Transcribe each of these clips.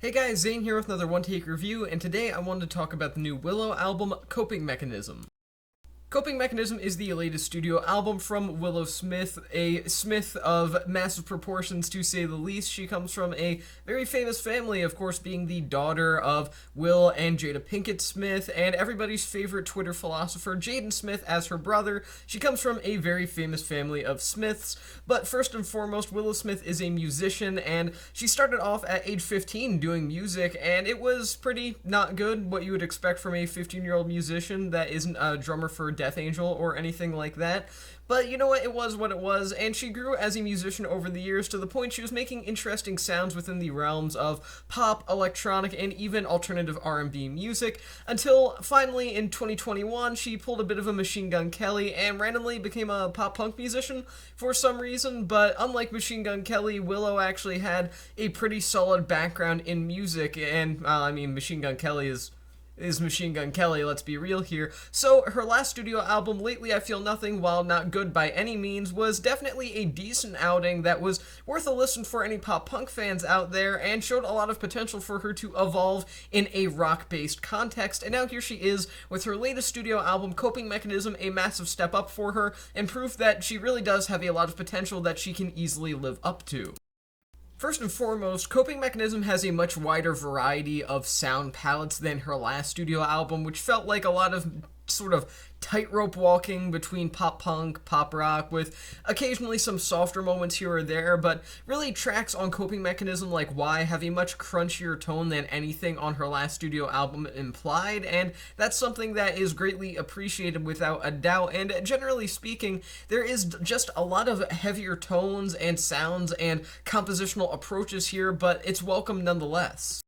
Hey guys, Zane here with another one-take review, and today I wanted to talk about the new Willow album, Coping Mechanism. Coping Mechanism is the latest studio album from Willow Smith, a Smith of massive proportions to say the least. She comes from a very famous family, of course being the daughter of Will and Jada Pinkett Smith, and everybody's favorite Twitter philosopher, Jaden Smith, as her brother. She comes from a very famous family of Smiths, but first and foremost, Willow Smith is a musician, and she started off at age 15 doing music, and it was pretty not good, what you would expect from a 15-year-old musician that isn't a drummer for Death Angel or anything like that. But you know what it was, and she grew as a musician over the years to the point she was making interesting sounds within the realms of pop, electronic, and even alternative R&B music, until finally in 2021 she pulled a bit of a Machine Gun Kelly and randomly became a pop-punk musician for some reason. But unlike Machine Gun Kelly, Willow actually had a pretty solid background in music, and Machine Gun Kelly is Machine Gun Kelly, let's be real here. So her last studio album, Lately I Feel Nothing, while not good by any means, was definitely a decent outing that was worth a listen for any pop-punk fans out there, and showed a lot of potential for her to evolve in a rock-based context. And now here she is with her latest studio album, Coping Mechanism, a massive step up for her, and proof that she really does have a lot of potential that she can easily live up to. First and foremost, Coping Mechanism has a much wider variety of sound palettes than her last studio album, which felt like a lot of sort of tightrope walking between pop punk, pop rock, with occasionally some softer moments here or there, but really tracks on Coping Mechanism like Why have a much crunchier tone than anything on her last studio album implied, and that's something that is greatly appreciated without a doubt. And generally speaking, there is just a lot of heavier tones and sounds and compositional approaches here, but it's welcome nonetheless.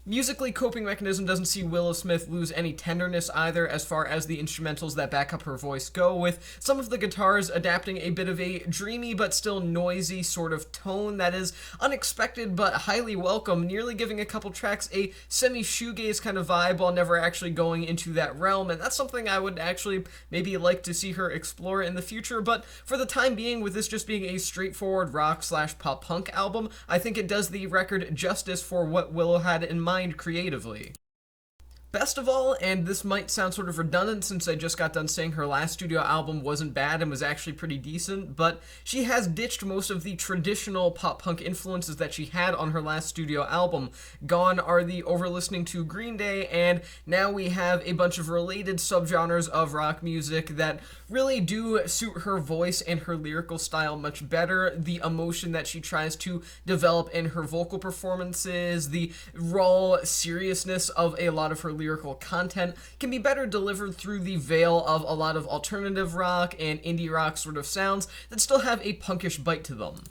Musically, Coping Mechanism doesn't see Willow Smith lose any tenderness either as far as the instrumentals that back up her voice go, with some of the guitars adapting a bit of a dreamy but still noisy sort of tone that is unexpected but highly welcome, nearly giving a couple tracks a semi-shoegaze kind of vibe while never actually going into that realm, and that's something I would actually maybe like to see her explore in the future. But for the time being, with this just being a straightforward rock/pop-punk album, I think it does the record justice for what Willow had in mind creatively. Best of all, and this might sound sort of redundant since I just got done saying her last studio album wasn't bad and was actually pretty decent, but she has ditched most of the traditional pop-punk influences that she had on her last studio album. Gone are the over-listening to Green Day, and now we have a bunch of related subgenres of rock music that really do suit her voice and her lyrical style much better. The emotion that she tries to develop in her vocal performances, the raw seriousness of a lot of her lyrical content can be better delivered through the veil of a lot of alternative rock and indie rock sort of sounds that still have a punkish bite to them.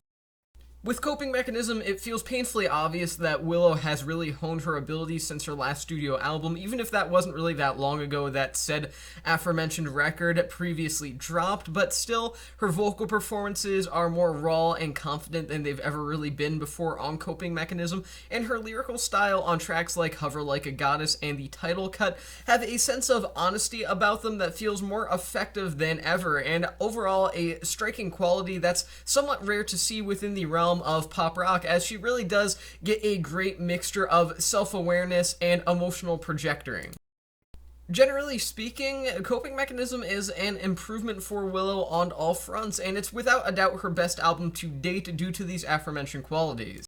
With Coping Mechanism, it feels painfully obvious that Willow has really honed her abilities since her last studio album, even if that wasn't really that long ago that said aforementioned record previously dropped, but still, her vocal performances are more raw and confident than they've ever really been before on Coping Mechanism, and her lyrical style on tracks like Hover Like a Goddess and the title cut have a sense of honesty about them that feels more effective than ever, and overall a striking quality that's somewhat rare to see within the realm of pop rock, as she really does get a great mixture of self-awareness and emotional projecting. Generally speaking, Coping Mechanism is an improvement for Willow on all fronts, and it's without a doubt her best album to date due to these aforementioned qualities.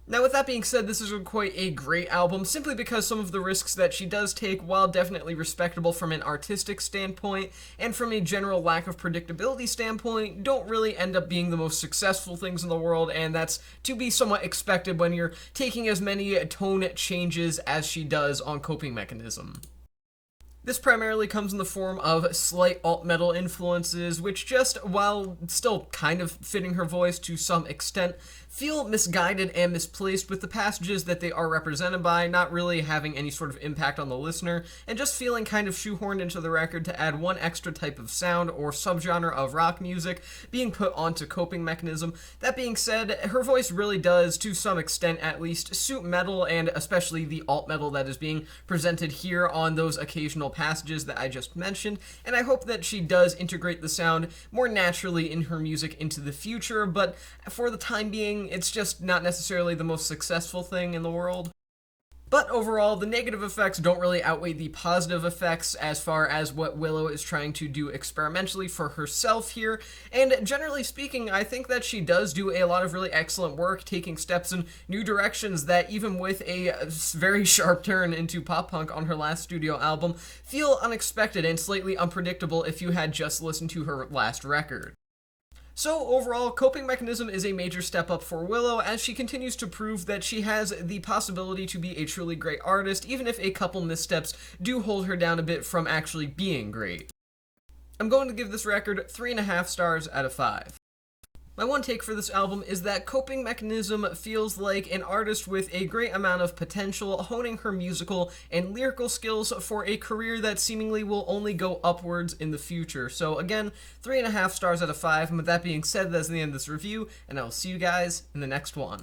Now, with that being said, this isn't quite a great album, simply because some of the risks that she does take, while definitely respectable from an artistic standpoint, and from a general lack of predictability standpoint, don't really end up being the most successful things in the world, and that's to be somewhat expected when you're taking as many tone changes as she does on Coping Mechanism. This primarily comes in the form of slight alt-metal influences, which just, while still kind of fitting her voice to some extent, feel misguided and misplaced, with the passages that they are represented by not really having any sort of impact on the listener, and just feeling kind of shoehorned into the record to add one extra type of sound or subgenre of rock music being put onto Coping Mechanism. That being said, her voice really does, to some extent at least, suit metal, and especially the alt-metal that is being presented here on those occasional passages that I just mentioned, and I hope that she does integrate the sound more naturally in her music into the future, but for the time being, it's just not necessarily the most successful thing in the world. But overall, the negative effects don't really outweigh the positive effects as far as what Willow is trying to do experimentally for herself here, and generally speaking, I think that she does do a lot of really excellent work, taking steps in new directions that, even with a very sharp turn into pop-punk on her last studio album, feel unexpected and slightly unpredictable if you had just listened to her last record. So overall, Coping Mechanism is a major step up for Willow as she continues to prove that she has the possibility to be a truly great artist, even if a couple missteps do hold her down a bit from actually being great. I'm going to give this record 3.5 stars out of 5. My one take for this album is that Coping Mechanism feels like an artist with a great amount of potential, honing her musical and lyrical skills for a career that seemingly will only go upwards in the future. So again, 3.5 stars out of 5, and with that being said, that's the end of this review, and I will see you guys in the next one.